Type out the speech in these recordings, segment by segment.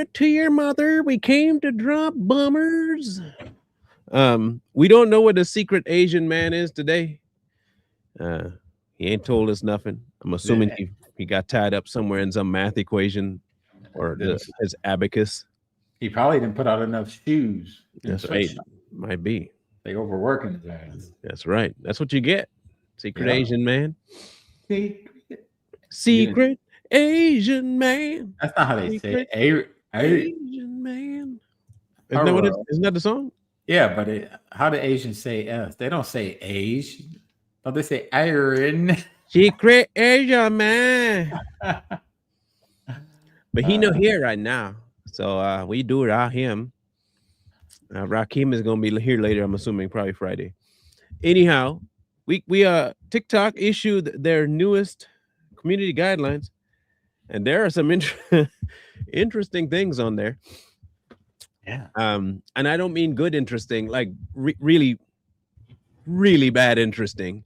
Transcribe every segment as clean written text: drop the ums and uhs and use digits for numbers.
back to your mother. We came to drop bombers. We don't know what the secret Asian man is today. Uh, he ain't told us nothing. I'm assuming The, he got tied up somewhere in some math equation or his abacus. he probably didn't put out enough shoes in the That's right. sweatshop. Might be. They overworking his ass. That's right. That's what you get. Secret Yeah. Asian man. See, Secret Asian man. that's not how they say Secret it. Asian man. Isn't that the song? Yeah, but how do Asians say S? They don't say age. Don't they say iron? Secret Asian man. But he not here right now. So we do it out him. Rakim is gonna be here later, I'm assuming probably Friday. Anyhow, we TikTok issued their newest community guidelines, and there are some interesting things on there. Yeah. And I don't mean good interesting, like really, really bad interesting.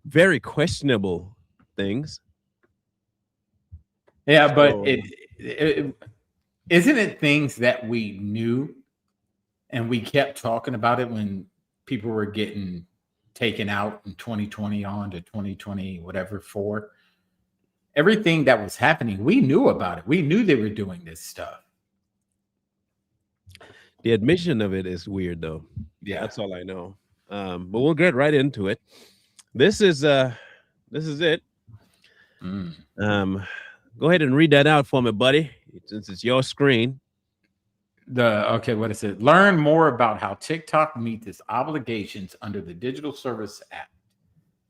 Very questionable things. Yeah, but isn't it things that we knew and we kept talking about it when people were getting taken out in 2020 on to 2020, whatever, for everything that was happening, we knew about it. We knew they were doing this stuff. The admission of it is weird, though. Yeah, that's all I know. But we'll get right into it. This is it. Go ahead and read that out for me, buddy, since it's your screen. What is it? Learn more about how TikTok meets its obligations under the Digital Service Act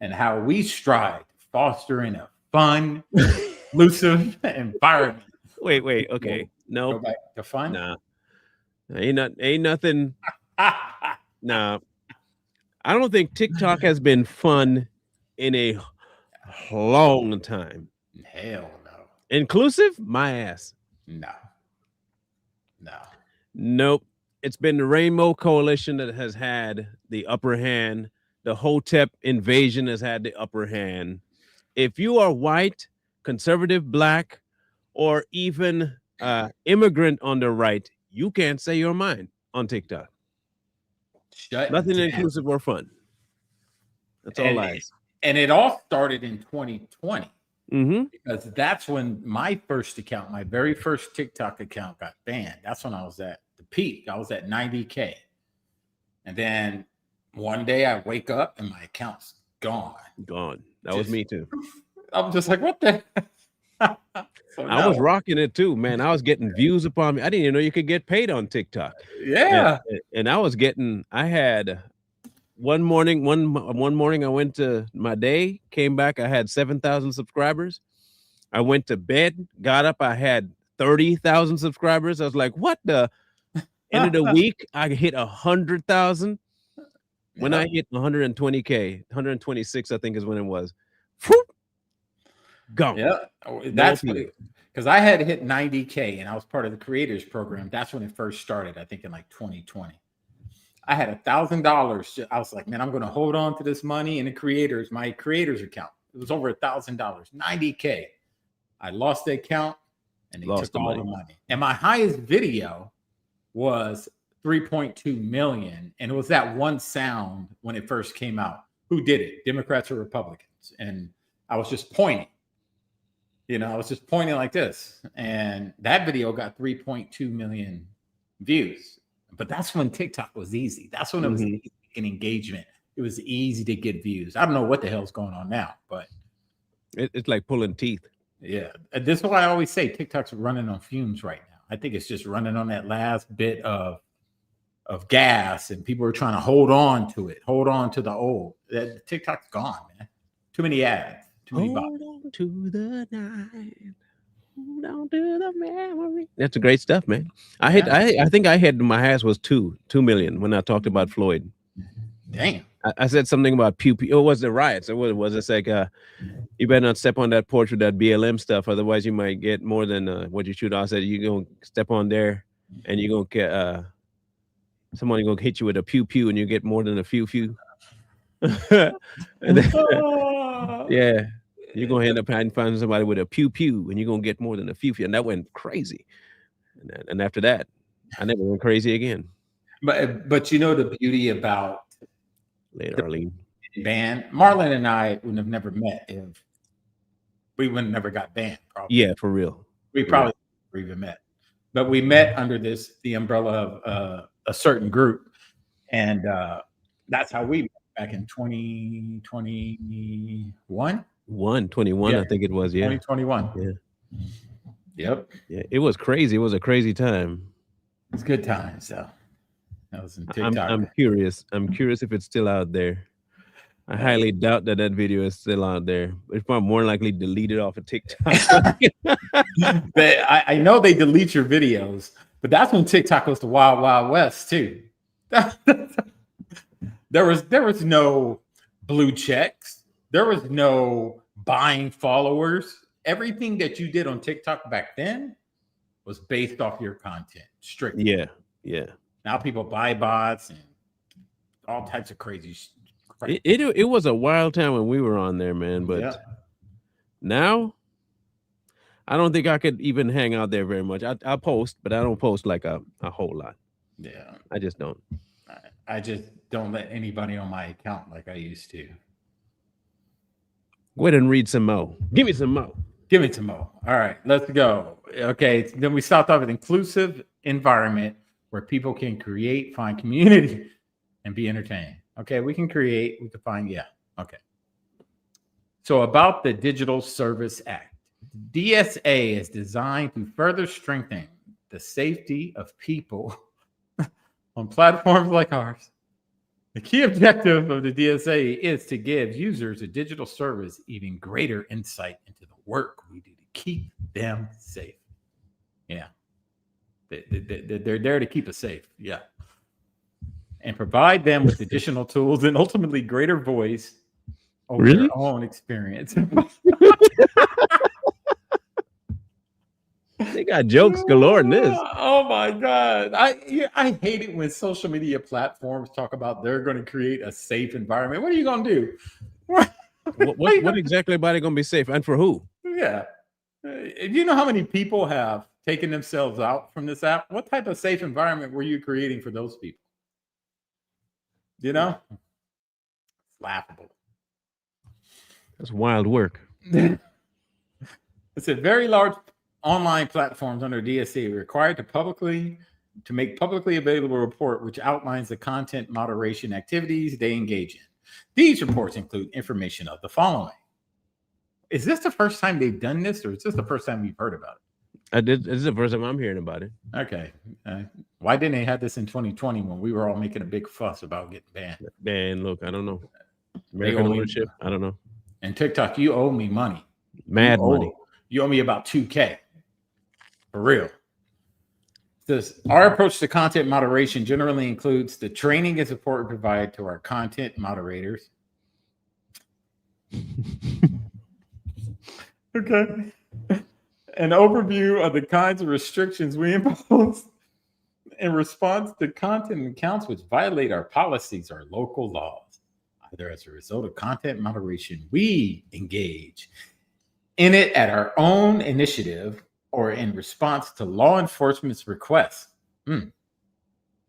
and how we strive fostering a fun, inclusive environment. Wait, okay. No. Go back to fun? Nah. Ain't nothing. Nah. I don't think TikTok has been fun in a long time. Hell no. Inclusive? My ass. No. Nope. It's been the Rainbow Coalition that has had the upper hand. The Hotep invasion has had the upper hand. If you are white, conservative, black, or even immigrant on the right, you can't say your mind on TikTok. Nothing inclusive or fun. That's all lies. And it all started in 2020. Mm-hmm. Because that's when my very first TikTok account got banned. That's when I was at the peak. I was at 90K. And then one day I wake up and my account's gone. That was me too. I'm just like, what the? I was rocking it too, man. I was getting views upon me. I didn't even know you could get paid on TikTok. Yeah. And I had one morning I went to my day, came back, I had 7,000 subscribers. I went to bed, got up, I had 30,000 subscribers. I was like, what the? End of the week, I hit 100,000. When I hit 120K, 126, I think is when it was. Whoop, gone. Yeah, that's because I had hit 90K and I was part of the creators program. That's when it first started, I think in like 2020. I had $1,000. I was like, man, I'm going to hold on to this money in my creators account. It was over $1,000, 90K. I lost the account and they took all the money. And my highest video was 3.2 million. And it was that one sound when it first came out. Who did it? Democrats or Republicans? And I was just pointing. I was just pointing like this. And that video got 3.2 million views. But that's when TikTok was easy. That's when it was easy to get engagement. It was easy to get views. I don't know what the hell's going on now, but it's like pulling teeth. Yeah. This is why I always say TikTok's running on fumes right now. I think it's just running on that last bit of gas, and people are trying to hold on to it, hold on to the old. That TikTok's gone, man. Too many ads, too many bots. Hold on to the night. Hold on to the memory. That's a great stuff, man. I think I had my highest was 2 million when I talked about Floyd. Damn. I said something about pew pew. It was the riots. It was it's like you better not step on that porch with that BLM stuff, otherwise you might get more than what you shoot. I said you're gonna step on there and you're gonna get somebody gonna hit you with a pew pew and you get more than a few. And then, yeah. You're gonna end up finding somebody with a pew pew, and you're gonna get more than a few, and that went crazy. And after that, I never went crazy again. But you know the beauty about Later, Arlene. band, Marlon and I would have never met if we would have never got banned. Probably, Yeah, for real. we For probably never even met. But we met under the umbrella of a certain group, and that's how we met back in 2021. 121, Yeah, I think it was. Yeah, 2021. yeah, Yep, yeah. It was crazy. It was a crazy time. it's good times. So that was in I'm TikTok. I'm curious. I'm curious if it's still out there. I highly doubt that video is still out there. It's probably more likely deleted off of TikTok. I know they delete your videos, but that's when TikTok was the wild, wild west too. there was no blue checks. There was no buying followers. Everything that you did on TikTok back then was based off your content, strictly. Yeah, yeah. Now people buy bots and all types of crazy. It was a wild time when we were on there, man. But now, I don't think I could even hang out there very much. I post, but I don't post like a whole lot. Yeah, I just don't. I just don't let anybody on my account like I used to. Go ahead and read some more. Give me some more. Give me some more. All right, let's go. Okay, then we stopped off with inclusive environment where people can create, find community, and be entertained. Okay, we can create, we can find, yeah. Okay. So about the Digital Service Act, DSA is designed to further strengthen the safety of people on platforms like ours. The key objective of the DSA is to give users a digital service even greater insight into the work we do to keep them safe. Yeah. They're there to keep us safe. Yeah. And provide them with additional tools and ultimately greater voice over their own experience. They got jokes galore in this. Oh my God. I hate it when social media platforms talk about they're going to create a safe environment. What are you going to do? What exactly about it going to be safe, and for who? Yeah. You know how many people have taken themselves out from this app? What type of safe environment were you creating for those people? You know? It's laughable. That's wild work. It's a very large online platforms under DSA required to make publicly available report which outlines the content moderation activities they engage in. These reports include information of the following. Is this the first time they've done this, or is this the first time you've heard about it? This is the first time I'm hearing about it. Okay. Why didn't they have this in 2020 when we were all making a big fuss about getting banned? Man, look, I don't know. American ownership, I don't know. And TikTok, you owe me money. Mad money. You owe me about $2,000. For real. Our approach to content moderation generally includes the training and support we provide to our content moderators. Okay. An overview of the kinds of restrictions we impose in response to content accounts which violate our policies or local laws. Either as a result of content moderation, we engage in it at our own initiative or in response to law enforcement's requests.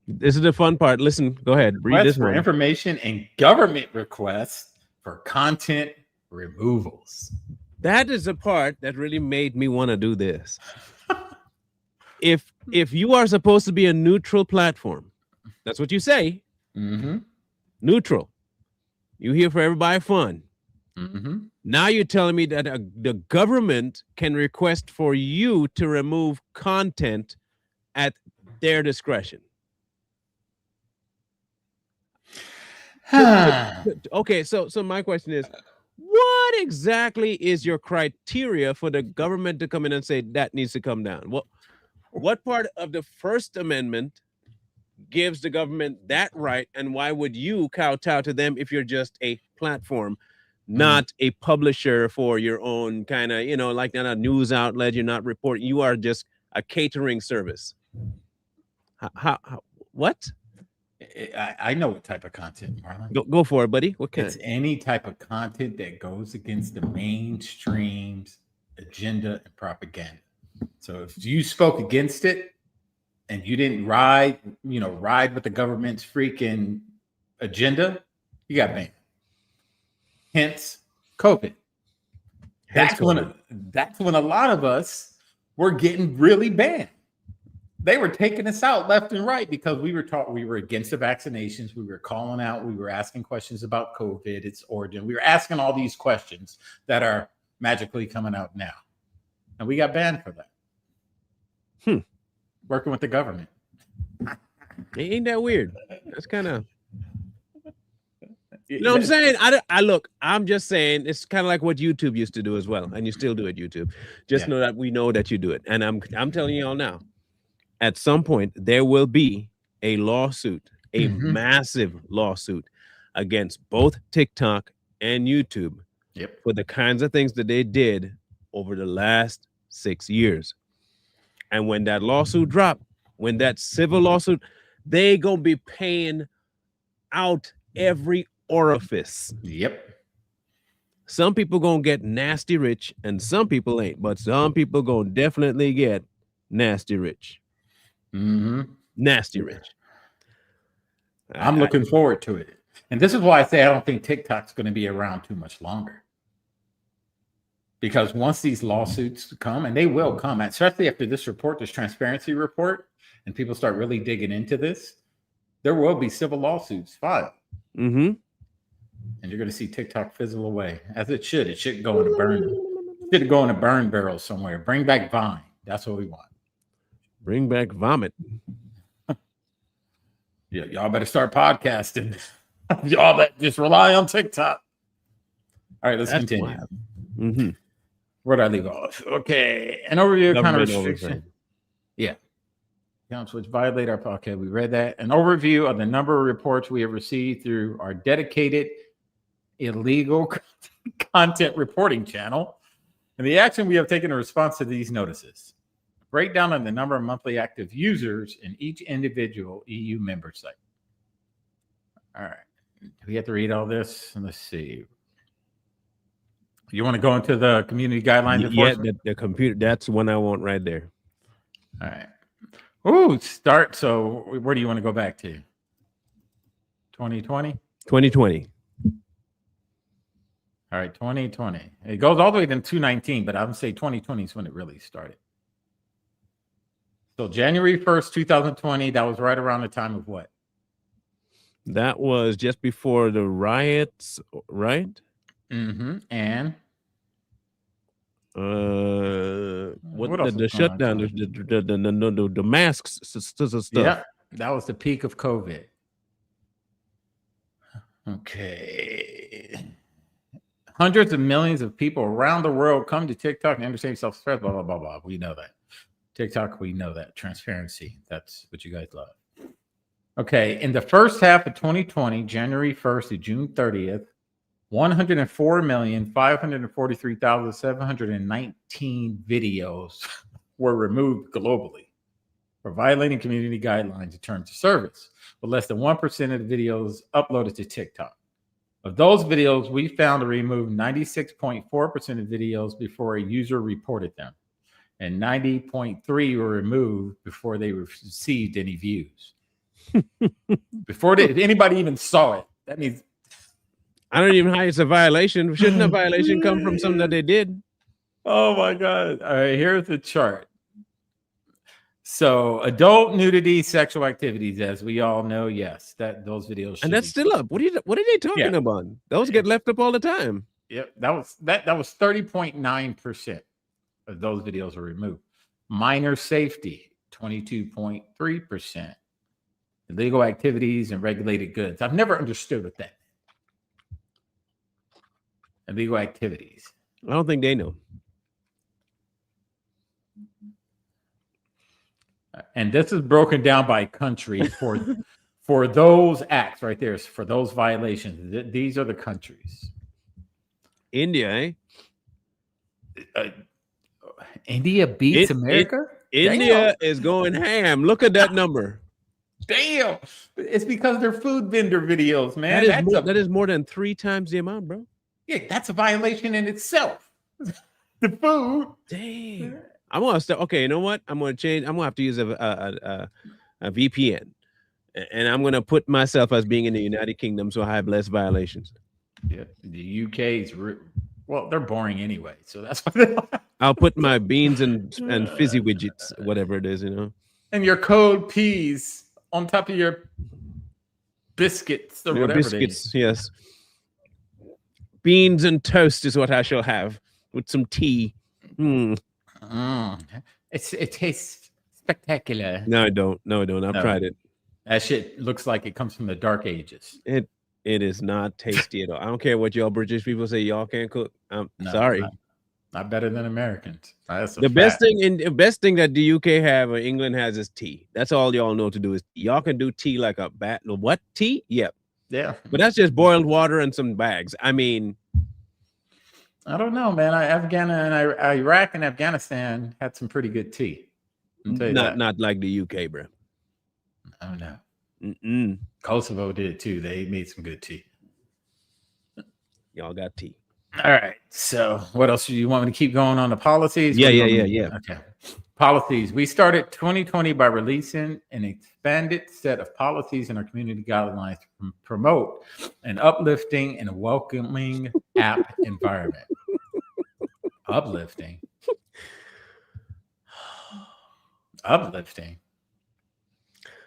This is the fun part. Listen, go ahead. Read this for information and government requests for content removals. That is the part that really made me want to do this. If you are supposed to be a neutral platform, that's what you say. Mm-hmm. Neutral. You here for everybody fun. Mm-hmm. Now you're telling me that the government can request for you to remove content at their discretion. Okay, so my question is, what exactly is your criteria for the government to come in and say that needs to come down? What part of the First Amendment gives the government that right, and why would you kowtow to them if you're just a platform, not a publisher for your own kind of, like not a news outlet, you're not reporting, you are just a catering service? How what? I know what type of content, Marlon. Go for it, buddy. What kind? It's any type of content that goes against the mainstream's agenda and propaganda. So if you spoke against it and you didn't ride with the government's freaking agenda, you got banned. Hence COVID. That's when a lot of us were getting really banned. They were taking us out left and right because we were taught we were against the vaccinations. We were calling out. We were asking questions about COVID, its origin. We were asking all these questions that are magically coming out now. And we got banned for that. Working with the government. Ain't that weird? That's kind of... You know what I'm saying? I'm just saying it's kind of like what YouTube used to do as well. And you still do it, YouTube. Just know that we know that you do it. And I'm telling you all now, at some point, there will be a lawsuit, a massive lawsuit against both TikTok and YouTube for the kinds of things that they did over the last 6 years. And when that lawsuit dropped, when that civil lawsuit, they gonna be paying out every orifice. Some people gonna get nasty rich and some people ain't, but some people gonna definitely get nasty rich. Nasty rich. I'm looking forward to it. And this is why I say I don't think TikTok's going to be around too much longer. Because once these lawsuits come, and they will come, especially after this transparency report, and people start really digging into this, there will be civil lawsuits filed. And you're going to see TikTok fizzle away, as it should. It should go in a burn. It should go in a burn barrel somewhere. Bring back Vine. That's what we want. Bring back vomit. Y'all better start podcasting. Y'all that just rely on TikTok. All right, let's continue. Where did I leave off? Okay, an overview of kind of restriction. Accounts which violate our podcast. We read that. An overview of the number of reports we have received through our dedicated illegal content reporting channel and the action we have taken in response to these notices. Breakdown of the number of monthly active users in each individual EU member site. All right. Do we have to read all this? Let's see. You want to go into the community guidelines? Yeah, the computer. That's one I want right there. All right. Ooh, start. So where do you want to go back to? 2020? 2020. All right, 2020. It goes all the way to 2019, but I would say 2020 is when it really started. So January 1st, 2020, that was right around the time of what? That was just before the riots, right? And what the shutdown, the masks stuff. Yeah, that was the peak of COVID. Okay. Hundreds of millions of people around the world come to TikTok and understand self-expression, blah, blah, blah, blah. We know that. TikTok, we know that. Transparency. That's what you guys love. Okay. In the first half of 2020, January 1st to June 30th, 104,543,719 videos were removed globally for violating community guidelines and terms of service, with less than 1% of the videos uploaded to TikTok. Of those videos, we found to remove 96.4% of videos before a user reported them, and 90.3 were removed before they received any views. If anybody even saw it, that means I don't even know how it's a violation. Shouldn't a violation come from something that they did? Oh my God. All right, here's the chart. So adult nudity, sexual activities, as we all know, yes, that those videos. And that's still up. What are they talking about? Those get left up all the time. Yep. That was 30.9% of those videos were removed. Minor safety, 22.3%. Illegal activities and regulated goods. I've never understood what that meant. Illegal activities. I don't think they know. And this is broken down by country for those acts right there. For those violations, these are the countries. India, India beats America? India is going ham. Look at that number. Damn, it's because they're food vendor videos, man. That is more than 3 times the amount, bro. Yeah, that's a violation in itself. The food. Dang. I'm gonna start. Okay, you know what? I'm gonna change. I'm gonna have to use a VPN, and I'm gonna put myself as being in the United Kingdom, so I have less violations. Yeah, the UK's well, they're boring anyway, so that's why. I'll put my beans and fizzy widgets, whatever it is, you know. And your code P's on top of your biscuits or whatever. Biscuits, yes. Beans and toast is what I shall have with some tea. It tastes spectacular. No, I don't. No, I don't. I've tried it. That shit looks like it comes from the dark ages. It is not tasty at all. I don't care what y'all British people say. Y'all can't cook. I'm sorry. Not better than Americans. The best thing that the UK have or England has is tea. That's all y'all know to do is tea. Y'all can do tea like a bat. What tea? Yep. Yeah. But that's just boiled water and some bags. I mean, I don't know, man. Iraq and Afghanistan had some pretty good tea. Not like the UK, bro. I don't know. Mm-mm. Kosovo did too. They made some good tea. Y'all got tea. All right. So what else do you want me to keep going on the policies? Yeah. Okay. Policies. We started 2020 by releasing an expanded set of policies in our community guidelines to promote an uplifting and welcoming app environment. Uplifting.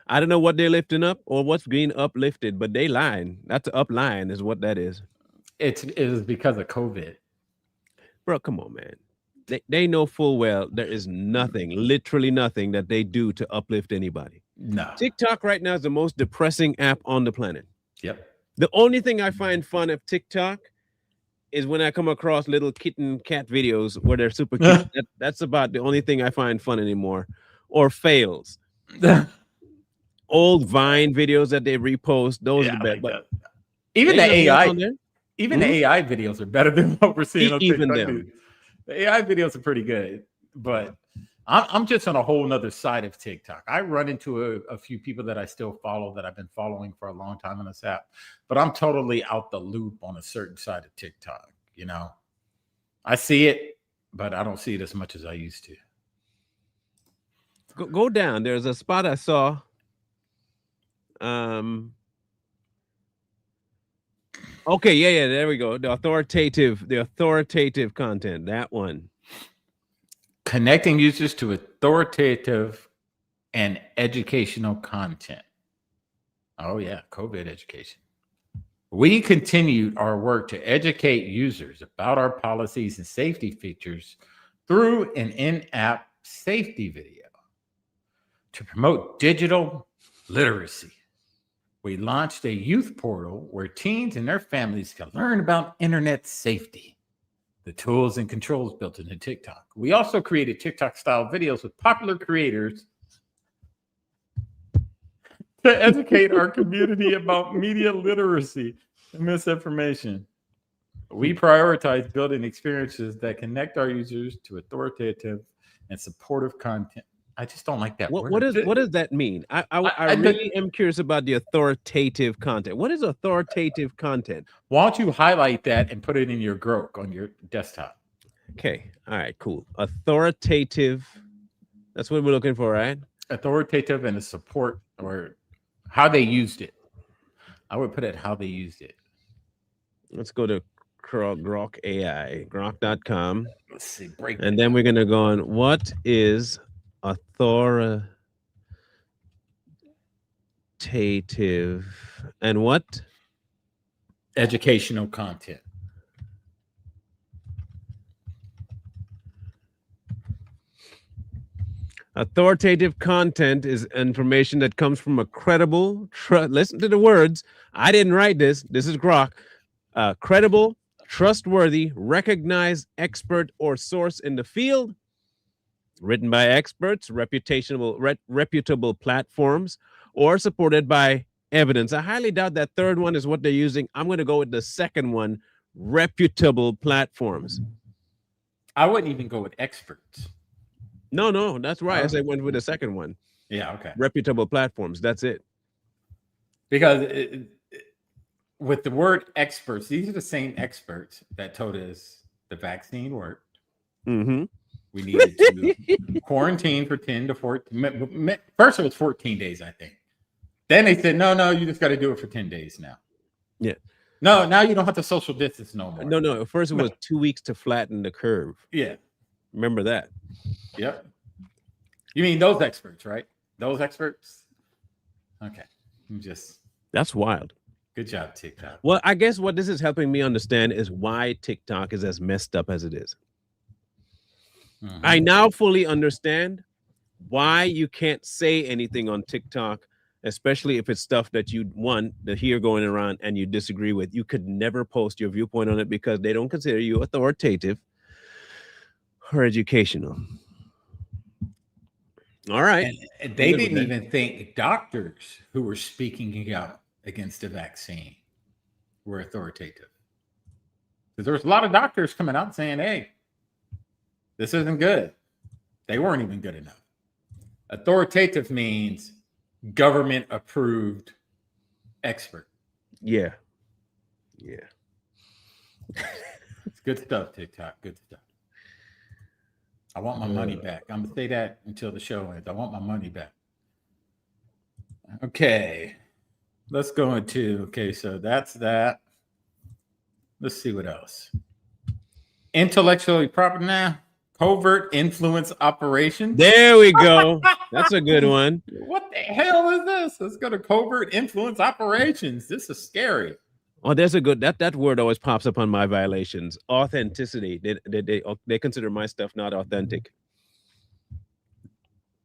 I don't know what they're lifting up or what's being uplifted, but they lying. That's up line is what that is. It is because of COVID. Bro, come on, man. They know full well there is nothing, literally nothing that they do to uplift anybody. No. TikTok right now is the most depressing app on the planet. Yep. The only thing I find fun of TikTok is when I come across little kitten cat videos where they're super cute. That's about the only thing I find fun anymore. Or fails. Old Vine videos that they repost, those are the best. But even the AI, even the AI videos are better than what we're seeing on even TikTok. them. The AI videos are pretty good, but I'm just on a whole nother side of TikTok. I run into a few people that I still follow that I've been following for a long time on this app, but I'm totally out the loop on a certain side of TikTok. You know, I see it, but I don't see it as much as I used to. Go down. There's a spot I saw. Okay, yeah, there we go. The authoritative content, that one. Connecting users to authoritative and educational content. Oh yeah, COVID education. We continued our work to educate users about our policies and safety features through an in-app safety video to promote digital literacy. We launched a youth portal where teens and their families can learn about internet safety, the tools and controls built into TikTok. We also created TikTok-style videos with popular creators to educate our community about media literacy and misinformation. We prioritize building experiences that connect our users to authoritative and supportive content. I just don't like that word. What does that mean? I really am curious about the authoritative content. What is authoritative content? Why don't you highlight that and put it in your Grok on your desktop? Okay. All right, cool. Authoritative. That's what we're looking for, right? Authoritative and the support or how they used it. I would put it how they used it. Let's go to Grok AI, grok.com. Let's see. And then we're going to go on what is authoritative and what? Educational content. Authoritative content is information that comes from a credible, listen to the words. I didn't write this. This is Grok. Credible, trustworthy, recognized expert or source in the field, written by experts, reputable platforms, or supported by evidence. I highly doubt that third one is what they're using. I'm going to go with the second one, reputable platforms. I wouldn't even go with experts. No, that's right. I went with the second one. Yeah, okay. reputable platforms. That's it. Because with the word experts, these are the same experts that told us the vaccine worked. Mm-hmm. We needed to quarantine for 10 to 14. First, it was 14 days, I think. Then they said, no, you just got to do it for 10 days now. Yeah. No, now you don't have to social distance no more. No. At first, it was 2 weeks to flatten the curve. Yeah. Remember that? Yep. You mean those experts, right? Those experts? Okay. That's wild. Good job, TikTok. Well, I guess what this is helping me understand is why TikTok is as messed up as it is. Mm-hmm. I now fully understand why you can't say anything on TikTok, especially if it's stuff that you want to hear going around and you disagree with. You could never post your viewpoint on it because they don't consider you authoritative or educational. All right. And they didn't even think doctors who were speaking out against the vaccine were authoritative. Because there was a lot of doctors coming out saying, hey, this isn't good. They weren't even good enough. Authoritative means government approved expert. Yeah. It's good stuff, TikTok. Good stuff. I want my money back. I'm going to say that until the show ends. I want my money back. Okay. Let's go into, so that's that. Let's see what else. Intellectually property now. Covert influence operations. There we go. That's a good one. What the hell is this? Let's go to covert influence operations. This is scary. Oh, there's a good that word always pops up on my violations. Authenticity. They consider my stuff not authentic.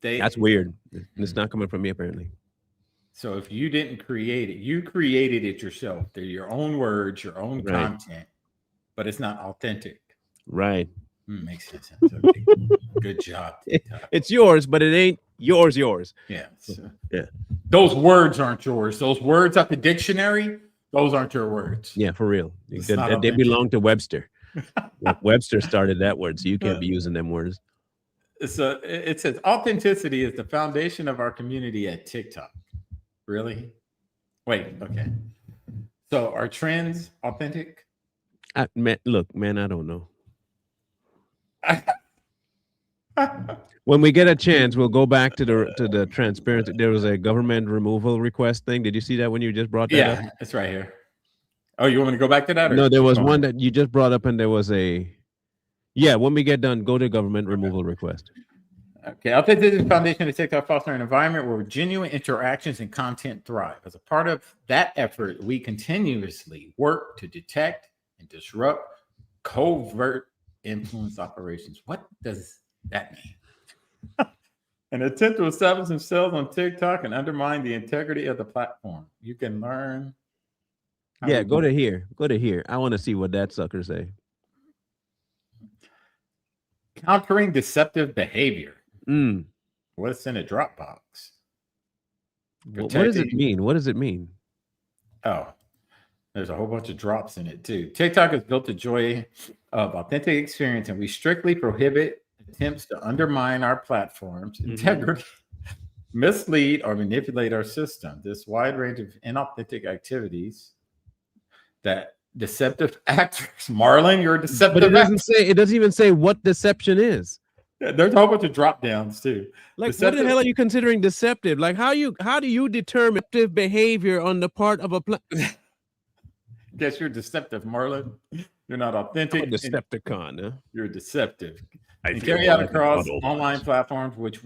That's weird. It's not coming from me apparently. So if you didn't create it, you created it yourself. They're your own words, your own content, but it's not authentic. Right. Makes sense. Okay. Good job, TikTok. It's yours, but it ain't yours. Yeah. Yeah. Those words aren't yours. Those words at the dictionary, those aren't your words. Yeah, for real. They belong to Webster. Webster started that word, so you can't be using them words. So it says authenticity is the foundation of our community at TikTok. Really? Wait, okay. So are trends authentic? Look, man, I don't know. When we get a chance, we'll go back to the transparency. There was a government removal request thing. Did you see that when you just brought that up? Yeah, it's right here. Oh, you want me to go back to that? No, there was one that you just brought up, and there was a. Yeah, when we get done, go to government removal request. Okay, authenticity is the foundation of TikTok, fostering an environment where genuine interactions and content thrive. As a part of that effort, we continuously work to detect and disrupt covert influence operations. What does that mean? An attempt to establish themselves on TikTok and undermine the integrity of the platform. You can learn. Yeah, go to here. Go to here. I want to see what that sucker say. Countering deceptive behavior. What's in a Dropbox? What does it mean? What does it mean? Oh, there's a whole bunch of drops in it too. TikTok has built a joy of authentic experience, and we strictly prohibit attempts to undermine our platform's integrity, mislead, or manipulate our system. This wide range of inauthentic activities that deceptive actors. Marlon, you're a deceptive. But it doesn't even say what deception is. Yeah, there's a whole bunch of drop downs too. Like, what the hell are you considering deceptive? Like, how do you determine deceptive behavior on the part of a Guess you're deceptive, Marlon. You're not authentic. I'm a Decepticon, huh? You're deceptive. And carry out across online platforms, which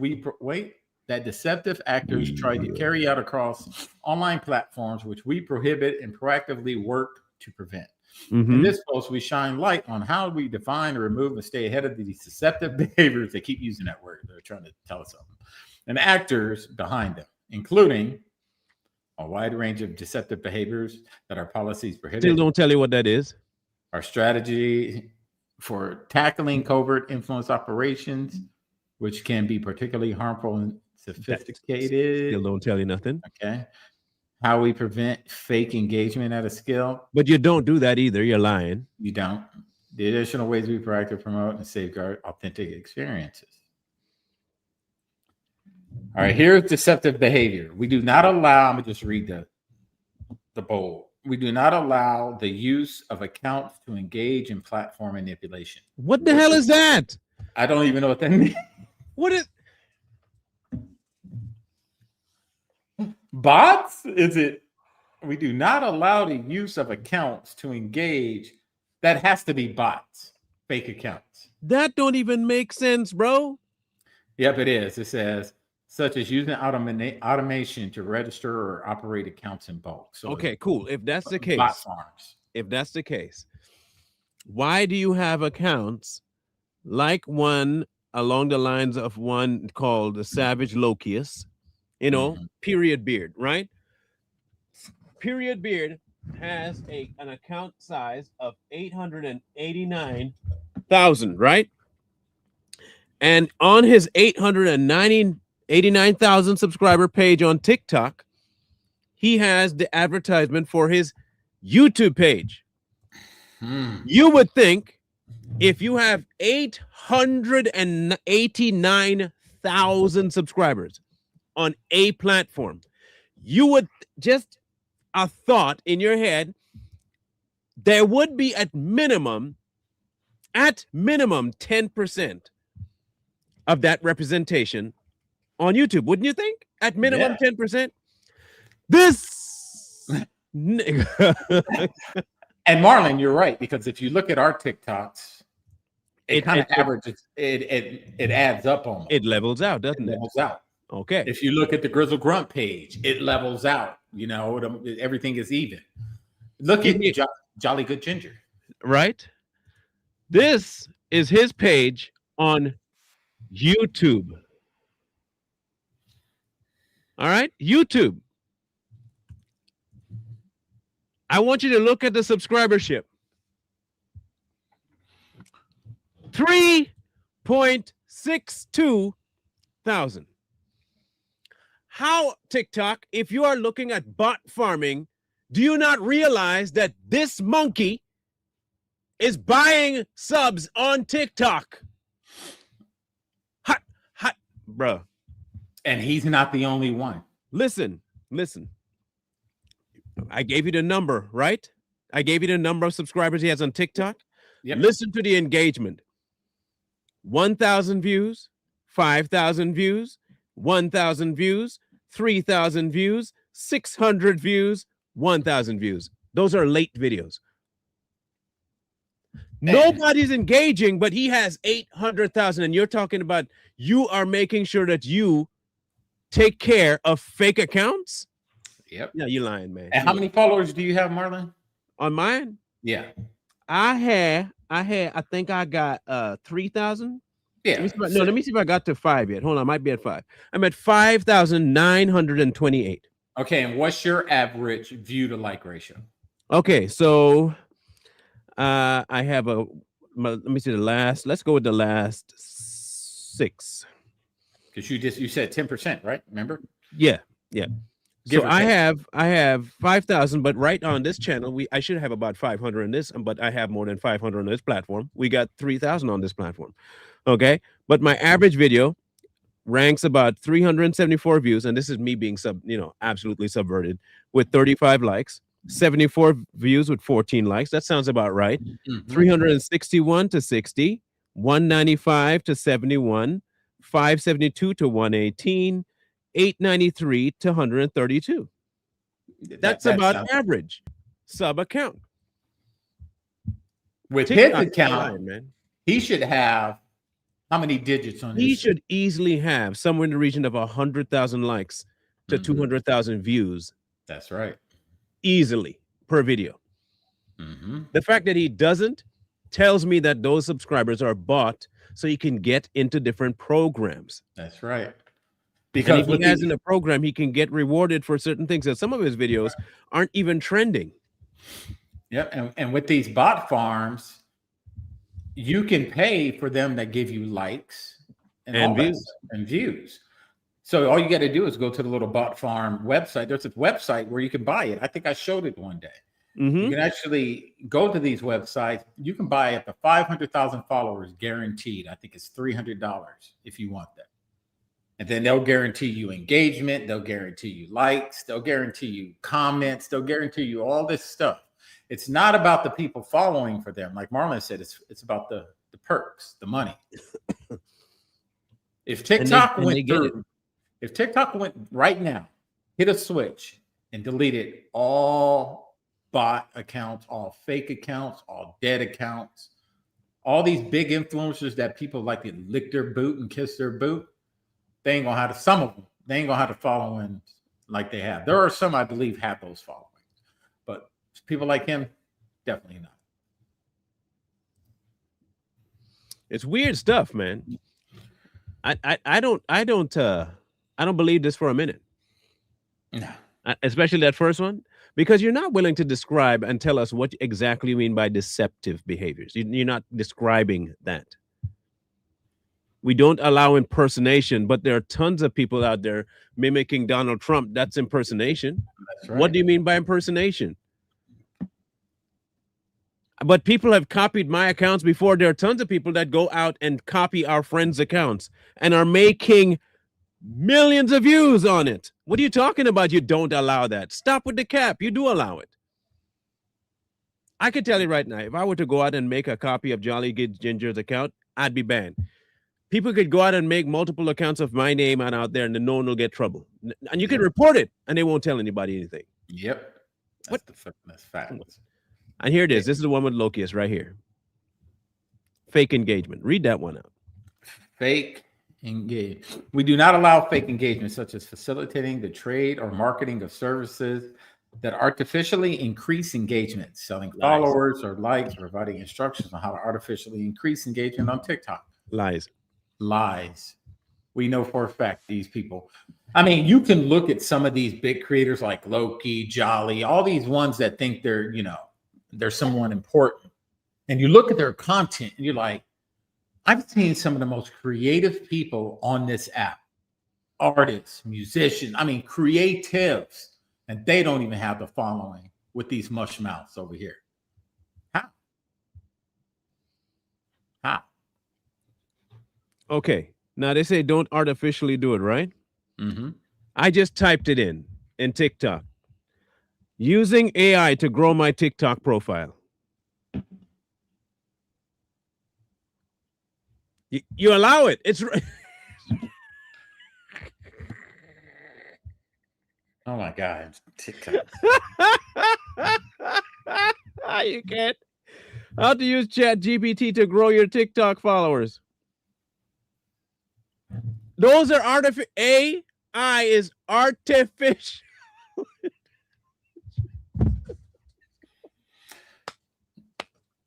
that deceptive actors try to carry out across online platforms, which we prohibit and proactively work to prevent. In this post, we shine light on how we define, remove, and stay ahead of these deceptive behaviors. They keep using that word. They're trying to tell us something. And actors behind them, including a wide range of deceptive behaviors that our policies prohibit. Still don't tell you what that is. Our strategy for tackling covert influence operations, which can be particularly harmful and sophisticated. Still don't tell you nothing. Okay. How we prevent fake engagement at a scale. But you don't do that either. You're lying. You don't. The additional ways we proactively promote and safeguard authentic experiences. All right, here's deceptive behavior. We do not allow, I'm going to just read the bold. We do not allow the use of accounts to engage in platform manipulation. What the hell is that? I don't even know what that means. What is bots? Is it? We do not allow the use of accounts to engage. That has to be bots, fake accounts. that? Don't even make sense, bro. Yep, it is. It says such as using automation to register or operate accounts in bulk. So okay, cool. If that's the case, bot farms. if that's the case, why do you have accounts like one along the lines of one called the Savage Lokius? You know, period beard, right? Period beard has an account size of 889,000, right? And on his 889,000 subscriber page on TikTok, he has the advertisement for his YouTube page. You would think if you have 889,000 subscribers on a platform, you would just a thought in your head, there would be at minimum 10% of that representation on YouTube, wouldn't you think? At minimum 10%. This and Marlon, you're right, because if you look at our TikToks, it kind of averages, it adds up on it levels out, doesn't it? Levels out. Okay. If you look at the Grizzle Grunt page, it levels out. You know, everything is even. Look at Jolly Good Ginger. Right? This is his page on YouTube. All right? YouTube. I want you to look at the subscribership. 3.62 thousand. How, TikTok, if you are looking at bot farming, do you not realize that this monkey is buying subs on TikTok? Hot, bro. And he's not the only one. Listen. I gave you the number, right? I gave you the number of subscribers he has on TikTok. Yep. Listen to the engagement. 1,000 views, 5,000 views, 1,000 views, 3,000 views, 600 views, 1,000 views. Those are late videos. Nobody's engaging, but he has 800,000. And you're talking about you are making sure that you take care of fake accounts? Yep. Yeah, you're lying, man. And how many followers do you have, Marlon? On mine? Yeah. I think I got 3,000. Yeah. Let me see if I got to 5 yet. Hold on, I might be at 5. I'm at 5,928. Okay, and what's your average view to like ratio? Okay, so I have let me see the last. Let's go with the last 6. Because you said 10%, right? Remember? Yeah. So I have 5,000, but right on this channel, I should have about 500 in this, but I have more than 500 on this platform. We got 3,000 on this platform. Okay, but my average video ranks about 374 views, and this is me being absolutely subverted, with 35 likes, 74 views with 14 likes. That sounds about right. 361 to 60, 195 to 71, 572 to 118, 893 to 132. That's about average sub account. With his account, man, he should have how many digits on his? He should easily have somewhere in the region of 100,000 likes to 200,000 views. That's right. Easily per video. The fact that he doesn't tells me that those subscribers are bought so he can get into different programs. That's right. Because if he has in a program, he can get rewarded for certain things. That some of his videos aren't even trending. Yep, and with these bot farms, you can pay for them that give you likes and views. So all you got to do is go to the little bot farm website. There's a website where you can buy it. I think I showed it one day. You can actually go to these websites. You can buy up to 500,000 followers guaranteed. I think it's $300 if you want that. And then they'll guarantee you engagement, they'll guarantee you likes, they'll guarantee you comments, they'll guarantee you all this stuff. It's not about the people following for them. Like Marlon said, it's about the perks, the money. If TikTok and they went get it. through, if TikTok went right now, hit a switch and deleted all bot accounts, all fake accounts, all dead accounts, all these big influencers that people like to lick their boot and kiss their boot, they ain't gonna have to, some of them, they ain't gonna have to follow in like they have. There are some I believe have those followings, but people like him, definitely not. It's weird stuff, man. I don't believe this for a minute. No. Especially that first one, because you're not willing to describe and tell us what exactly you mean by deceptive behaviors. You're not describing that. We don't allow impersonation, but there are tons of people out there mimicking Donald Trump. That's impersonation. That's right. What do you mean by impersonation? But people have copied my accounts before. There are tons of people that go out and copy our friends' accounts and are making millions of views on it. What are you talking about? You don't allow that. Stop with the cap. You do allow it. I can tell you right now, if I were to go out and make a copy of Jolly Good Ginger's account, I'd be banned. People could go out and make multiple accounts of my name out there, and then no one will get trouble. And you can report it, and they won't tell anybody anything. Yep. That's fact. And here it is. This is the one with Lokius right here. Fake engagement. Read that one out. Fake engagement. We do not allow fake engagement, such as facilitating the trade or marketing of services that artificially increase engagement, selling followers or likes, or providing instructions on how to artificially increase engagement on TikTok. Lies. We know for a fact these people. I mean, you can look at some of these big creators like Loki, Jolly, all these ones that think they're, they're someone important. And you look at their content and you're like, I've seen some of the most creative people on this app. Artists, musicians, creatives. And they don't even have the following with these mush mouths over here. How? Okay. Now they say don't artificially do it, right? Mm-hmm. I just typed it in TikTok. Using AI to grow my TikTok profile. You allow it. It's right. Oh my God. TikTok. You can't. How to use ChatGPT to grow your TikTok followers. Those are artificial. AI is artificial.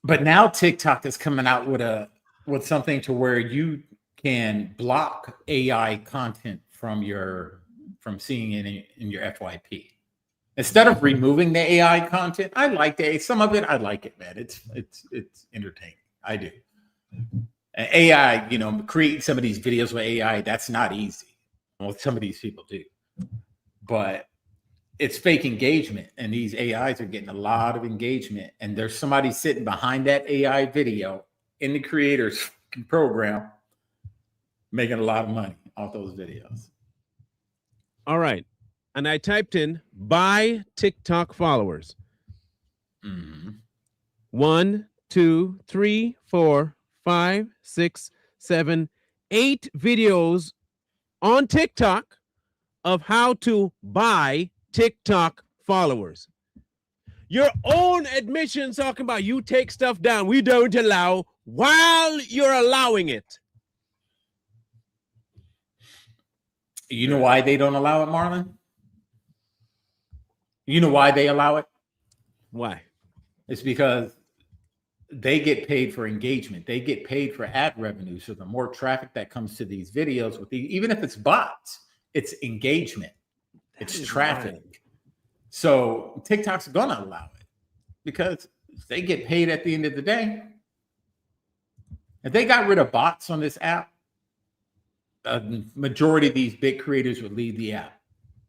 But now TikTok is coming out with something to where you can block AI content from seeing it in your FYP. Instead of removing the AI content, I like some of it. I like it, man. It's entertaining. I do. And AI, creating some of these videos with AI, that's not easy. Well, some of these people do, but it's fake engagement, and these AIs are getting a lot of engagement. And there's somebody sitting behind that AI video in the creators program, making a lot of money off those videos. All right. And I typed in buy TikTok followers. Mm-hmm. 1, 2, 3, 4, 5, 6, 7, 8 videos on TikTok of how to buy TikTok followers. Your own admission talking about you take stuff down we don't allow while you're allowing it. You know why they don't allow it, Marlon? You know why they allow it? Why? It's because they get paid for engagement. They get paid for ad revenue. So the more traffic that comes to these videos, even if it's bots, it's engagement. It's traffic. Right. So TikTok's gonna allow it because they get paid at the end of the day. If they got rid of bots on this app, the majority of these big creators would leave the app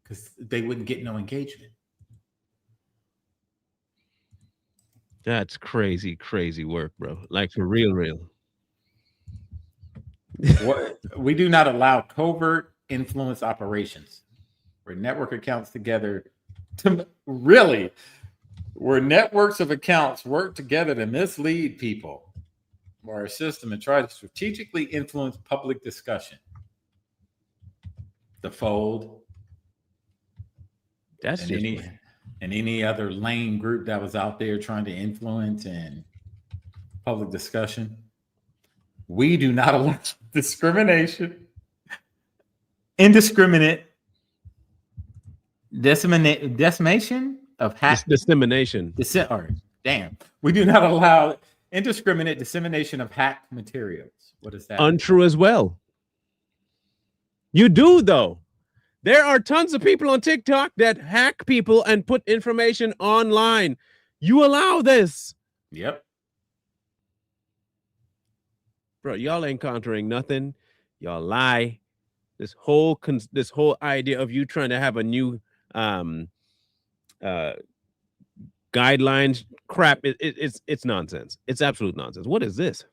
because they wouldn't get no engagement. That's crazy, crazy work, bro. Like for real. What we do not allow covert influence operations, where network accounts together to really, where networks of accounts work together to mislead people or a system and try to strategically influence public discussion. The Fold, That's and just any other lame group that was out there trying to influence and public discussion. We do not allow discrimination, indiscriminate decimation of dissemination. We do not allow indiscriminate dissemination of hacked materials. What is that? Untrue as well. You do, though. There are tons of people on TikTok that hack people and put information online. You allow this. Yep. Bro, y'all ain't countering nothing. Y'all lie. This whole idea of you trying to have a new guidelines crap, it's nonsense. It's absolute nonsense. What is this?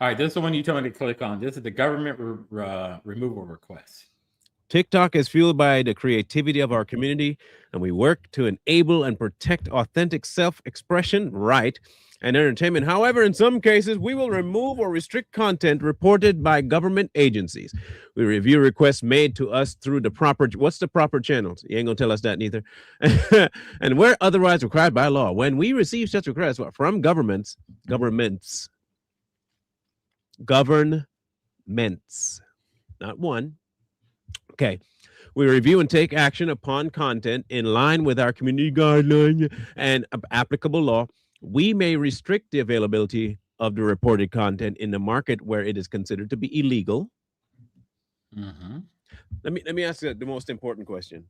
All right, this is the one you told me to click on. This is the government removal request. TikTok is fueled by the creativity of our community, and we work to enable and protect authentic self-expression, right, and entertainment. However, in some cases, we will remove or restrict content reported by government agencies. We review requests made to us through the proper, what's the proper channels? You ain't gonna tell us that neither. And where otherwise required by law. When we receive such requests from governments, not one. Okay. We review and take action upon content in line with our community guidelines and applicable law. We may restrict the availability of the reported content in the market where it is considered to be illegal. Mm-hmm. Let me ask you the most important question.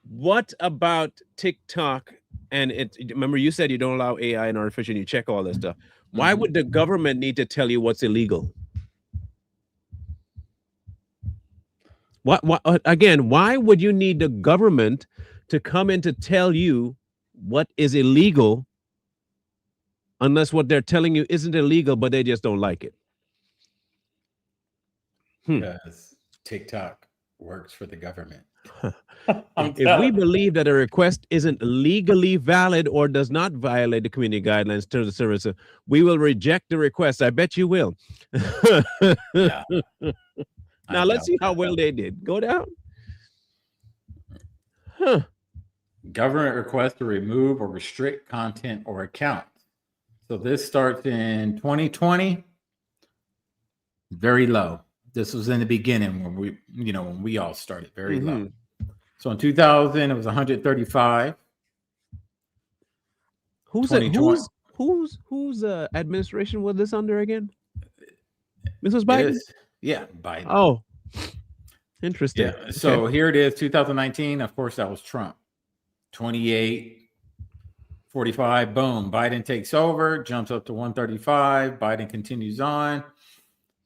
What about TikTok? And remember, you said you don't allow AI and artificial, you check all this stuff. Why would the government need to tell you what's illegal? What again, why would you need the government to come in to tell you what is illegal unless what they're telling you isn't illegal, but they just don't like it? Because TikTok works for the government. If we believe that a request isn't legally valid or does not violate the community guidelines to the service, we will reject the request. I bet you will. Yeah. Now let's see how well they did. Go down. Huh. Government request to remove or restrict content or accounts. So this starts in 2020. Very low. This was in the beginning when we all started. Very low. So in 2000, it was 135. Whose administration was this under again? Mrs. Biden? Yeah, Biden. Oh, interesting. Yeah. So here it is, 2019. Of course, that was Trump. 28, 45. Boom. Biden takes over, jumps up to 135. Biden continues on.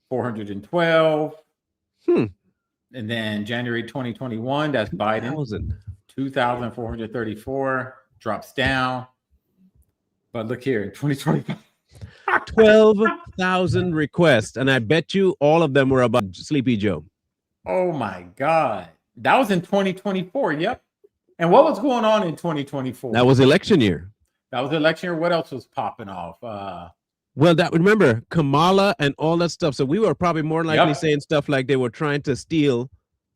412. And then January 2021, that's Biden. 2,434 drops down. But look here, in 2025. 12,000 requests, and I bet you all of them were about Sleepy Joe. Oh my God. That was in 2024. Yep. And what was going on in 2024? That was election year. What else was popping off? Well, remember Kamala and all that stuff. So we were probably more likely saying stuff like they were trying to steal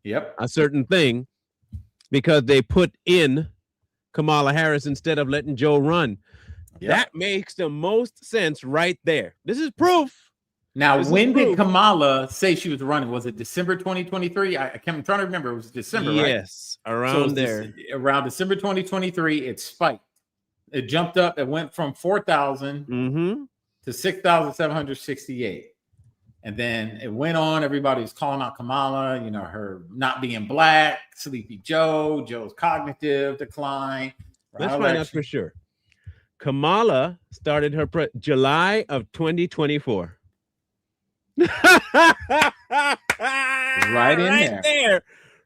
a certain thing because they put in Kamala Harris instead of letting Joe run. That makes the most sense right there. This is proof. Now, when did Kamala say she was running? Was it December 2023? I'm trying to remember. It was December, right? Yes, around there. Around December 2023, it spiked. It jumped up. It went from 4,000 to 6,768. And then it went on. Everybody was calling out Kamala, her not being black, Sleepy Joe, Joe's cognitive decline. Let's find out for sure. Kamala started her July of 2024.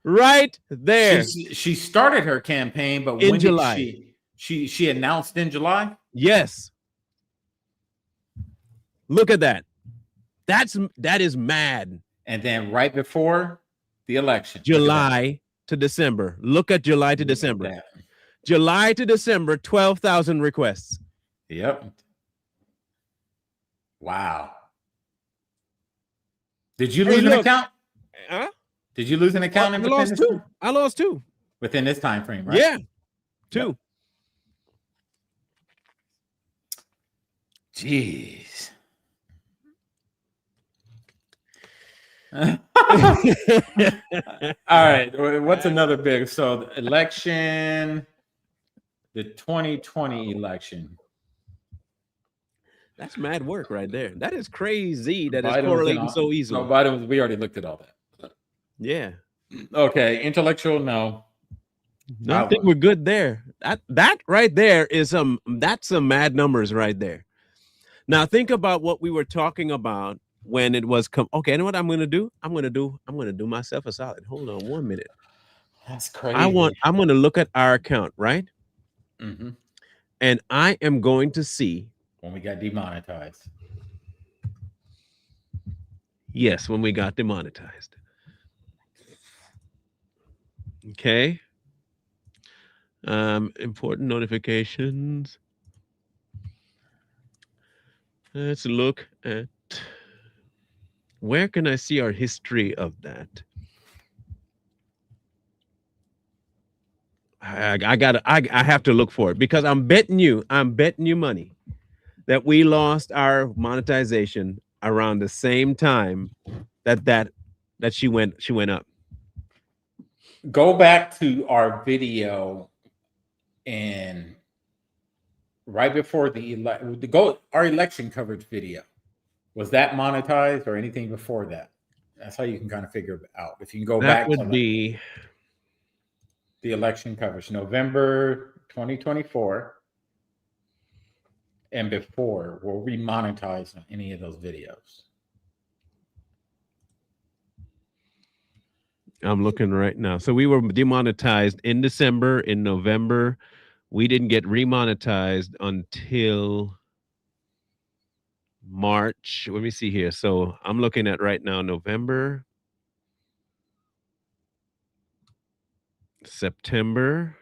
Right there. She started her campaign, but when July. She announced in July? Yes. Look at that. That is mad. And then right before the election, July to December. Look at July to December. July to December, 12,000 requests. Yep. Wow. Did you lose an account? Huh? Did you lose an account? I lost two. I lost two within this time frame, right? Yeah, two. Yep. Jeez. All right. What's another big? So election, the 2020 election. That's mad work right there. That is crazy. That is correlating so easily. No, Biden, we already looked at all that. Yeah. Okay. Intellectual, no. No, I think we're good there. That right there is that's some mad numbers right there. Now think about what we were talking about when it was okay. You know what I'm gonna do? I'm gonna do myself a solid. Hold on 1 minute. That's crazy. I'm gonna look at our account, right? Mm-hmm. And I am going to see when we got demonetized. Yes, when we got demonetized. Okay. Important notifications. Let's look at where can I see our history of that? I have to look for it because I'm betting you money that we lost our monetization around the same time that she went up. Go back to our video and right before our election coverage video. Was that monetized or anything before that? That's how you can kind of figure it out. If you can go back to be the election coverage, November 2024 and before, were we monetized on any of those videos? I'm looking right now. So we were demonetized in December, in November. We didn't get remonetized until March. Let me see here. So I'm looking at right now, November, September.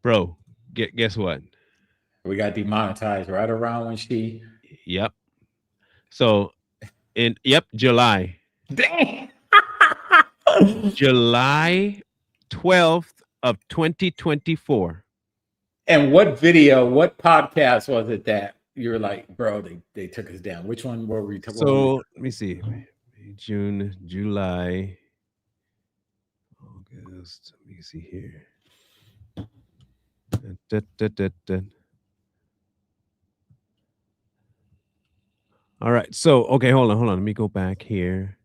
Bro, guess what? We got demonetized right around when she. Yep. So July. Dang. July 12th of 2024. And what podcast was it that you were like, bro, they took us down? Which one were we? So let me see. June, July, August. Let me see here. All right. So, okay, hold on. Let me go back here.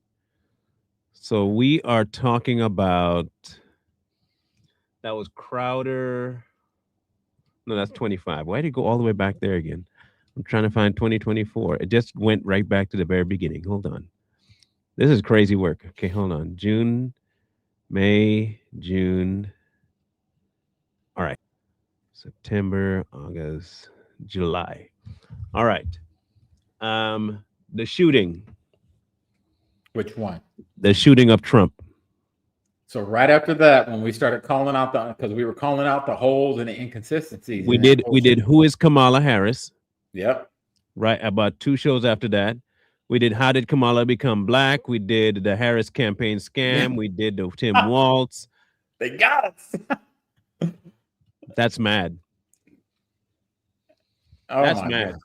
So we are talking about, that was Crowder. No, that's 25. Why did it go all the way back there again? I'm trying to find 2024. It just went right back to the very beginning. Hold on. This is crazy work. Okay, hold on. June, May, June. All right. September, August, July. All right. The shooting. Which one? The shooting of Trump. So right after that, when we started calling out because we were calling out the holes and the inconsistencies. We did Who is Kamala Harris? Yep. Right. About 2 shows after that. We did How Did Kamala Become Black? We did the Harris campaign scam. We did the Tim Waltz. They got us. That's mad. Oh, that's mad. God.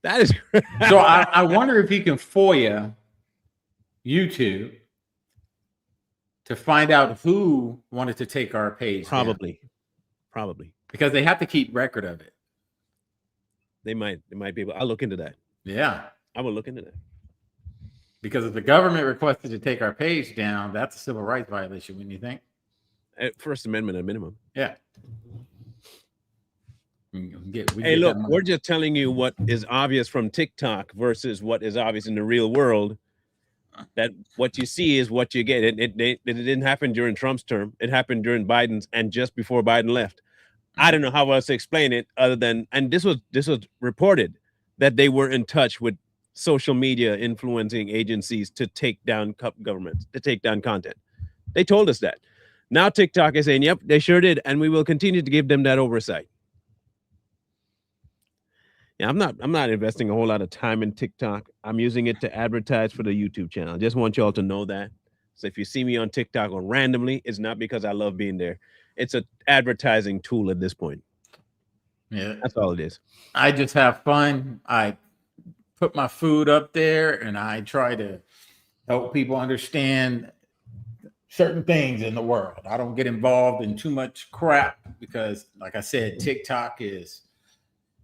That is. So I wonder if you can FOIA YouTube to find out who wanted to take our page. Probably. Because they have to keep record of it. They might be able. I'll look into that. Yeah. I will look into that. Because if the government requested to take our page down, that's a civil rights violation, wouldn't you think? First Amendment at minimum. Yeah. Hey, look, we're just telling you what is obvious from TikTok versus what is obvious in the real world. That what you see is what you get. It didn't happen during Trump's term. It happened during Biden's and just before Biden left. I don't know how else to explain it other than, and this was reported that they were in touch with social media influencing agencies to take down governments, to take down content. They told us that. Now TikTok is saying, "Yep, they sure did, and we will continue to give them that oversight." Yeah, I'm not investing a whole lot of time in TikTok. I'm using it to advertise for the YouTube channel. I just want y'all to know that. So if you see me on TikTok or randomly, it's not because I love being there. It's a advertising tool at this point. Yeah. That's all it is. I just have fun. I put my food up there and I try to help people understand certain things in the world. I don't get involved in too much crap because, like I said, TikTok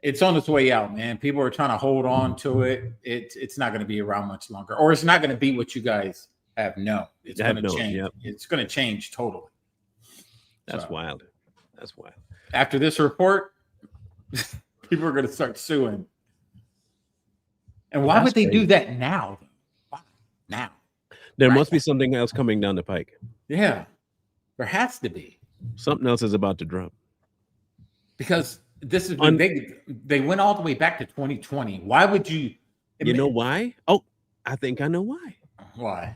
it's on its way out, man. People are trying to hold on to it. It's not going to be around much longer, or it's not going to be what you guys have known. It's going to change. Yep. It's going to change totally. That's wild. That's wild. After this report, people are going to start suing. And why would they do that now? Why? Now. There must be something else coming down the pike. Yeah. There has to be. Something else is about to drop. Because this is they went all the way back to 2020. Why would you? You know why? Oh, I think I know why. Why?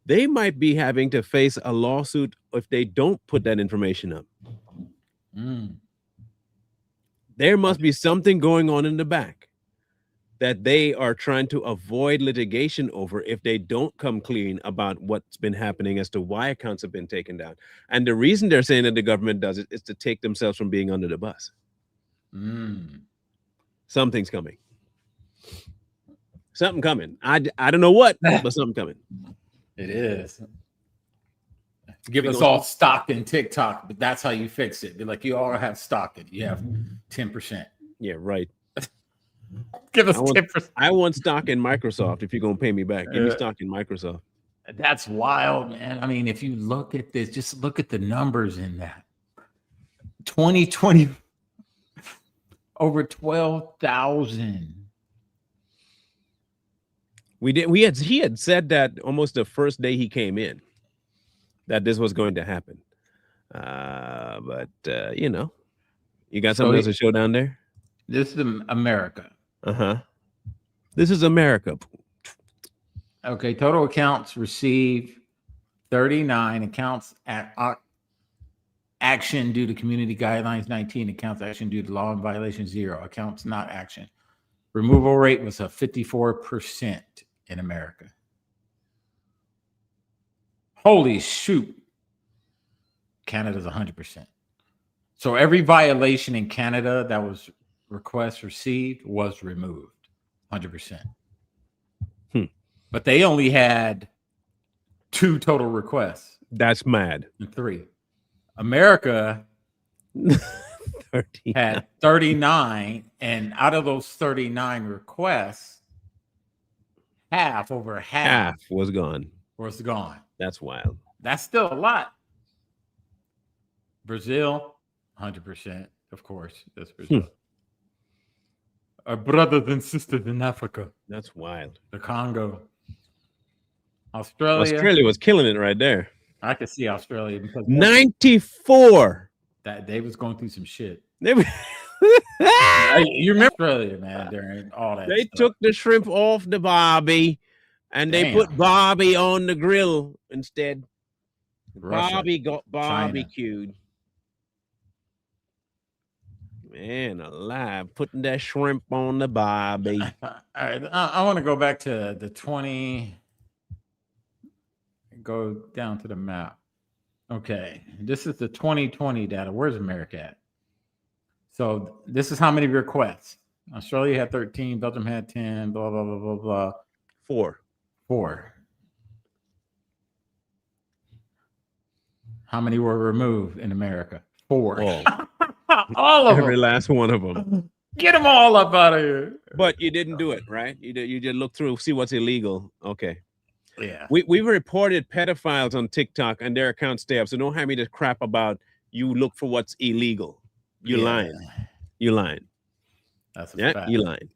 They might be having to face a lawsuit if they don't put that information up. There must be something going on in the back that they are trying to avoid litigation over if they don't come clean about what's been happening as to why accounts have been taken down. And the reason they're saying that the government does it is to take themselves from being under the bus. Something's coming. Something coming. I don't know what, but something coming. It is. Give us all stock in TikTok, but that's how you fix it. Be like, you all have stock in it. You have 10%. Yeah, right. Give us 10%. I want stock in Microsoft if you're going to pay me back. Give me stock in Microsoft. That's wild, man. I mean, if you look at this, just look at the numbers in that. 2020, over 12,000. He had said that almost the first day he came in, that this was going to happen. But you know, you got something else to show down there? This is America. This is America. Okay, total accounts received 39, accounts at action due to community guidelines 19, accounts action due to law and violation 0, accounts not action. Removal rate was a 54% in America. Holy shoot. Canada's 100%. So every violation in Canada that was request received was removed. 100%. But they only had 2 total requests. That's mad. 3. America had 39, and out of those 39 requests, over half was gone. That's wild. That's still a lot. Brazil, 100%, of course. That's Brazil. Our brothers and sisters in Africa. That's wild. The Congo. Australia was killing it right there. I could see Australia because 94. That they was going through some shit. You remember Australia, man, during all that. They took the shrimp off the barbie and they put Barbie on the grill instead. Russia, Barbie got barbecued. China. Man alive, putting that shrimp on the barbie. All right, I want to go back to the 20. Go down to the map. Okay, this is the 2020 data. Where's America at? So this is how many requests. Australia had 13, Belgium had 10, blah, blah, blah, blah, blah. 4. How many were removed in America? 4. All of them. Every last one of them. Get them all up out of here. But you didn't do it, right? You just look through, see what's illegal. Okay. Yeah. We reported pedophiles on TikTok and their accounts stay up. So don't have me to crap about you look for what's illegal. You're lying. That's a fact. You're lying.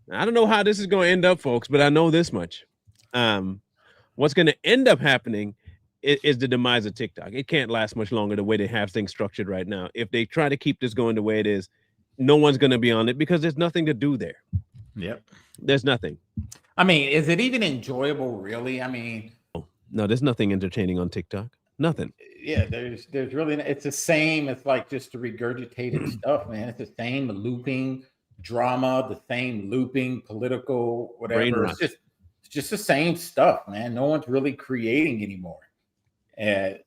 I don't know how this is going to end up, folks, but I know this much. What's going to end up happening is the demise of TikTok. It can't last much longer the way they have things structured right now. If they try to keep this going the way it is, no one's going to be on it because there's nothing to do there. Yep. There's nothing. I mean, is it even enjoyable, really? I mean, no, there's nothing entertaining on TikTok. Nothing. Yeah, there's really, it's the same. It's like just the regurgitated stuff, man. It's the same looping drama, the same looping political whatever. It's just the same stuff, man. No one's really creating anymore. And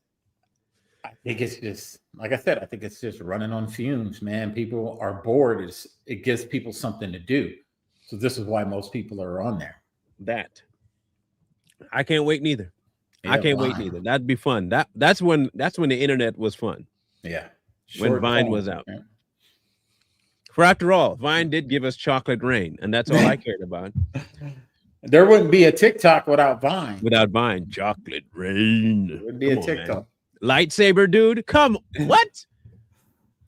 I think it's just, like I said, I think it's just running on fumes, man. People are bored. It gives people something to do. So this is why most people are on there. That I can't wait neither. Yeah, I can't wait neither. That'd be fun. That's when the internet was fun. Yeah. When Vine was out. Man. For after all, Vine did give us Chocolate Rain, and that's all I cared about. There wouldn't be a TikTok without Vine. Without Vine, Chocolate Rain. There would be a TikTok. Lightsaber dude, what?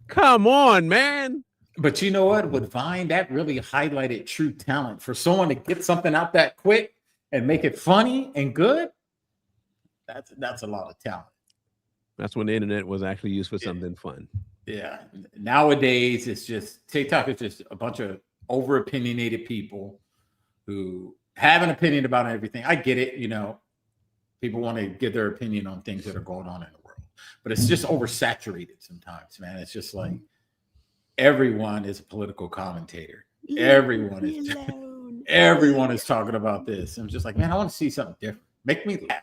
Come on, man. But you know what? With Vine, that really highlighted true talent. For someone to get something out that quick and make it funny and good, that's a lot of talent. That's when the internet was actually used for something fun. Yeah. Nowadays, it's just TikTok is just a bunch of over opinionated people who have an opinion about everything. I get it, people want to give their opinion on things that are going on in the world, but it's just oversaturated sometimes, man. It's just like everyone is a political commentator. Everyone is talking about this. I'm just like, man, I want to see something different. Make me laugh.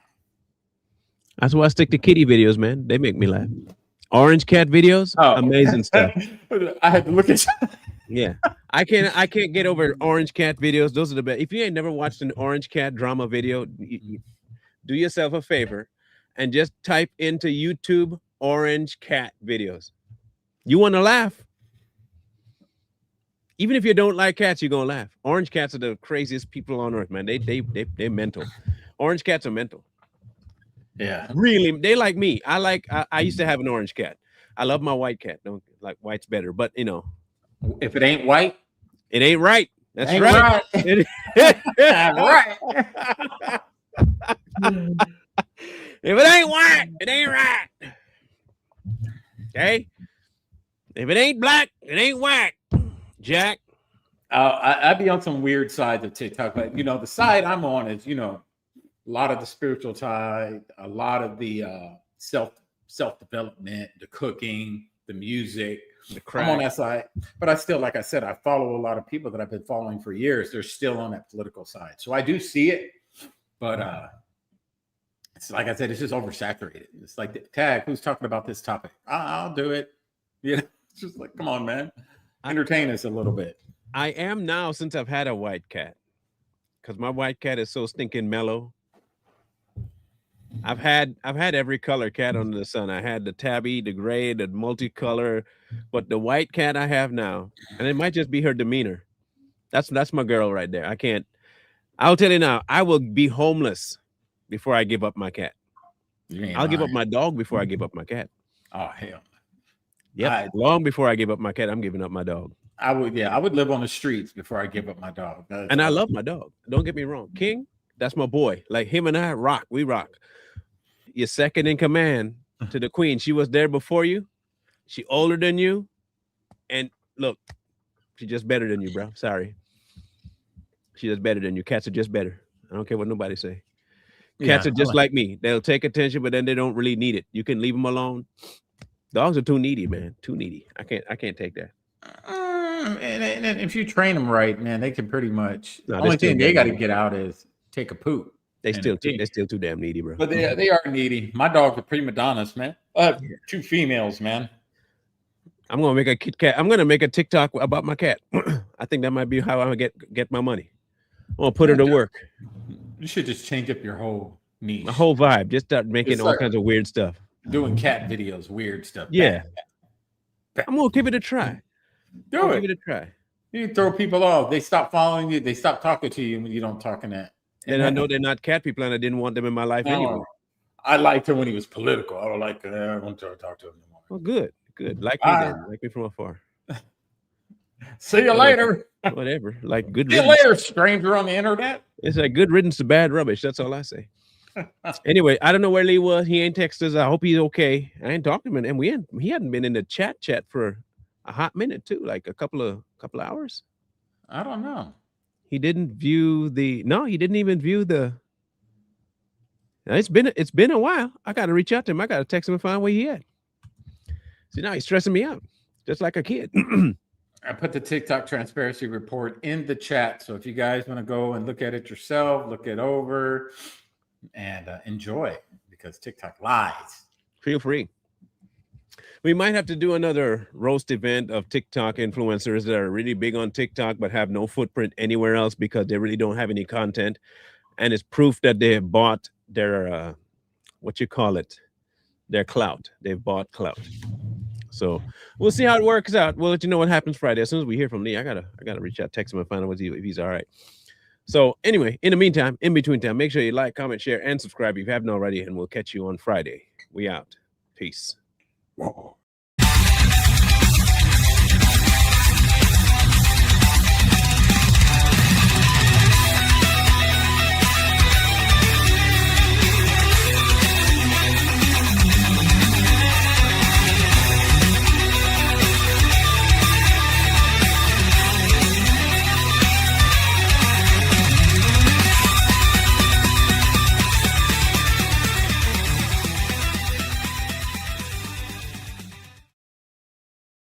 That's why I stick to kitty videos, man. They make me laugh. Orange cat videos, amazing stuff. I had to look at. Yeah, I can't get over orange cat videos. Those are the best. If you ain't never watched an orange cat drama video, do yourself a favor and just type into YouTube orange cat videos. You want to laugh? Even if you don't like cats, you're gonna laugh. Orange cats are the craziest people on earth, man. They're mental. Orange cats are mental. Yeah, really, they like me. I used to have an orange cat. I love my white cat. Don't like white's better, but if it ain't white, it ain't right. That's ain't right. Right. If it ain't white, it ain't right. Okay. If it ain't black, it ain't white. Jack. I'd be on some weird sides of TikTok, but the side I'm on is a lot of the spiritual side, a lot of the self-development, the cooking, the music, the crack. I'm on that side. But I still, like I said, I follow a lot of people that I've been following for years. They're still on that political side. So I do see it, but it's like I said, it's just oversaturated. It's like, tag, who's talking about this topic? I'll do it. It's just like, come on, man. Entertain us a little bit. I am now since I've had a white cat. Because my white cat is so stinking mellow. I've had every color cat under the sun. I had the tabby, the gray, the multicolor, but the white cat I have now, and it might just be her demeanor. That's my girl right there. I'll tell you now, I will be homeless before I give up my cat. I'll give up my dog before I give up my cat. Oh hell. Yeah, long before I give up my cat, I'm giving up my dog. I would live on the streets before I give up my dog. And I love my dog. Don't get me wrong. King, that's my boy. Like him and I rock. We rock. You're second in command to the queen. She was there before you. She older than you. And look, she's just better than you, bro. Sorry. She's just better than you. Cats are just better. I don't care what nobody say. Cats are just like me. They'll take attention, but then they don't really need it. You can leave them alone. Dogs are too needy, man. Too needy. I can't take that. And if you train them right, man, they can pretty much. The only thing they got to get out is take a poop. They're still too damn needy, bro. But they are needy. My dogs are prima donnas, man. I have 2 females, man. I'm gonna make a Kit Kat. I'm gonna make a TikTok about my cat. I think that might be how I get my money. I'm gonna put her to work. You should just change up your whole niche. The whole vibe. Just start making all kinds of weird stuff. Doing cat videos, weird stuff. Yeah. I'm gonna give it a try. Give it a try. You throw people off. They stop following you. They stop talking to you when you don't talk in that. And I know they're not cat people, and I didn't want them in my life anyway. I liked him when he was political. I don't like. I don't want to talk to him anymore. Well, good. Like me then. Like me from afar. See you later. Whatever. Like good. See you later, stranger on the internet. It's like good riddance to bad rubbish. That's all I say. Anyway, I don't know where Lee was. He ain't texted us. I hope he's okay. I ain't talked to him, and he hadn't been in the chat for a hot minute too, like a couple of hours. I don't know. He didn't view the no, he didn't even view the. It's been a while. I got to reach out to him. I got to text him and find where he at. See, now he's stressing me out, just like a kid. I put the TikTok transparency report in the chat. So if you guys want to go and look at it yourself, look it over and enjoy, because TikTok lies. Feel free. We might have to do another roast event of TikTok influencers that are really big on TikTok but have no footprint anywhere else because they really don't have any content. And it's proof that they have bought their, what you call it, their clout. They've bought clout. So we'll see how it works out. We'll let you know what happens Friday. As soon as we hear from Lee, I gotta reach out, text him, and find out if he's all right. So anyway, in the meantime, in between time, make sure you like, comment, share, and subscribe if you haven't already, and we'll catch you on Friday. We out. Peace. Whoa.